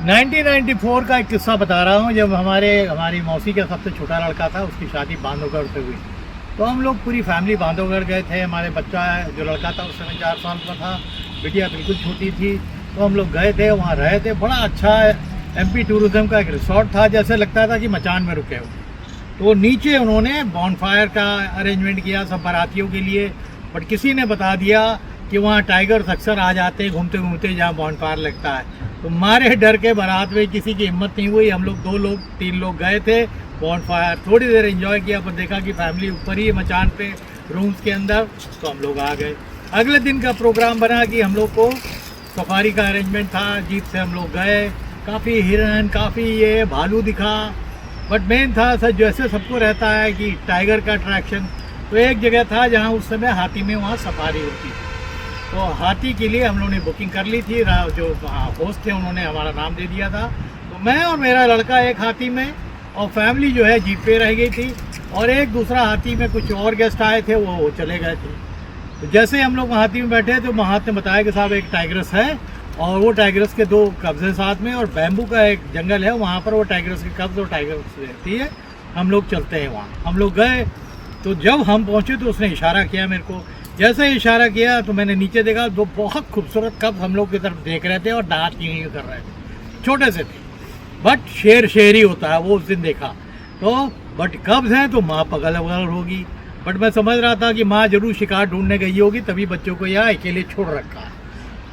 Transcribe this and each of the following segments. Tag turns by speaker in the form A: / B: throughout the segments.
A: 1994 का एक किस्सा बता रहा हूँ। जब हमारी मौसी का सबसे छोटा लड़का था, उसकी शादी बांधवगढ़ से हुई, तो हम लोग पूरी फैमिली बांधवगढ़ गए थे। हमारे बच्चा जो लड़का था उस समय 4 साल का था, बिटिया बिल्कुल छोटी थी। तो हम लोग गए थे, वहाँ रहे थे। बड़ा अच्छा एमपी टूरिज्म का एक रिसोर्ट था, जैसे लगता था कि मचान में रुके हो। तो नीचे उन्होंने बॉनफायर का अरेंजमेंट किया सब बारातियों के लिए, बट किसी ने बता दिया कि वहाँ टाइगर्स अक्सर आ जाते हैं घूमते घूमते जहाँ बॉनफायर लगता है। तो मारे डर के बारात में किसी की हिम्मत नहीं हुई। हम लोग 3 लोग गए थे बॉनफायर, थोड़ी देर एंजॉय किया, पर देखा कि फैमिली ऊपर ही है मचान पे रूम्स के अंदर, तो हम लोग आ गए। अगले दिन का प्रोग्राम बना कि हम लोग को सफारी का अरेंजमेंट था। जीप से हम लोग गए, काफ़ी हिरन, काफ़ी ये भालू दिखा, बट मेन था सर जैसे सबको रहता है कि टाइगर का अट्रैक्शन। तो एक जगह था जहाँ उस समय हाथी में वहाँ सफारी होती थी, तो हाथी के लिए हम लोगों ने बुकिंग कर ली थी। जो होस्ट थे उन्होंने हमारा नाम दे दिया था। तो मैं और मेरा लड़का एक हाथी में, और फैमिली जो है जीप पे रह गई थी, और एक दूसरा हाथी में कुछ और गेस्ट आए थे, वो चले गए थे। तो जैसे हम लोग हाथी में बैठे तो महात ने बताया कि साहब एक टाइगरस है, और वो टाइगरस के 2 कब्ज हैं साथ में, और बैम्बू का एक जंगल है वहाँ पर, वो टाइगरस के कब्ज और टाइगरस रहती है। हम लोग चलते हैं वहाँ। हम लोग गए, तो जब हम पहुँचे तो उसने इशारा किया मेरे को। जैसे ही इशारा किया तो मैंने नीचे देखा, 2 बहुत खूबसूरत कब्ज हम लोग की तरफ देख रहे थे और दांत यूं कर रहे थे। छोटे से थे, बट शेर ही होता है वो उस दिन देखा। तो बट कब्ज हैं तो माँ पगल होगी, बट मैं समझ रहा था कि माँ जरूर शिकार ढूंढने गई होगी, तभी बच्चों को यहाँ अकेले छोड़ रखा है।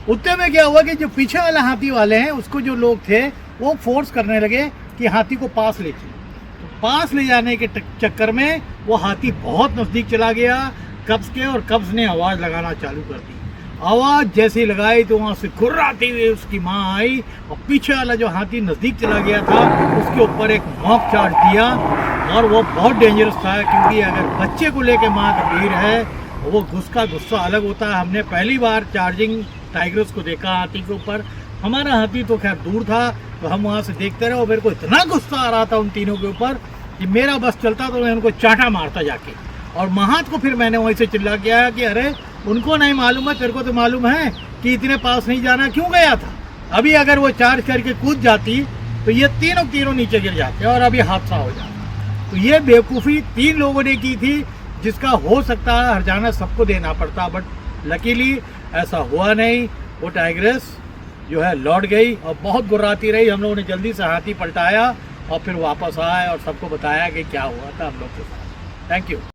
A: उतने में क्या हुआ कि जो पीछे वाले हाथी वाले हैं, उसको जो लोग थे वो फोर्स करने लगे कि हाथी को पास ले चलो। तो पास ले जाने के चक्कर में वो हाथी बहुत नज़दीक चला गया कब्ज के, और कब्ज ने आवाज़ लगाना चालू कर दी। आवाज़ जैसे लगाई तो वहाँ से घुर्राती हुई उसकी माँ आई, और पीछे वाला जो हाथी नज़दीक चला गया था उसके ऊपर एक मॉक चार्ज दिया, और वो बहुत डेंजरस था, क्योंकि अगर बच्चे को लेके माँ गंभीर है, वो गुस्सा अलग होता है। हमने पहली बार चार्जिंग टाइगर्स को देखा हाथी के ऊपर। हमारा हाथी तो खैर दूर था, तो हम वहाँ से देखते रहे, और मेरे को इतना गुस्सा आ रहा था उन तीनों के ऊपर कि मेरा बस चलता तो मैं उनको चाटा मारता जाके। और महात को फिर मैंने वहीं से चिल्ला किया कि अरे उनको नहीं मालूम है, तेरे को तो मालूम है कि इतने पास नहीं जाना, क्यों गया था? अभी अगर वो चार्ज करके कूद जाती तो ये तीनों नीचे गिर जाते और अभी हादसा हो जाता। तो ये बेवकूफ़ी 3 लोगों ने की थी, जिसका हो सकता है हर्जाना सबको देना पड़ता, बट लकीली ऐसा हुआ नहीं। वो टाइग्रेस जो है लौट गई और बहुत गुर्राती रही। हम लोगों ने जल्दी से हाथी पलटाया और फिर वापस आए और सबको बताया कि क्या हुआ था हम लोग के साथ। Thank you.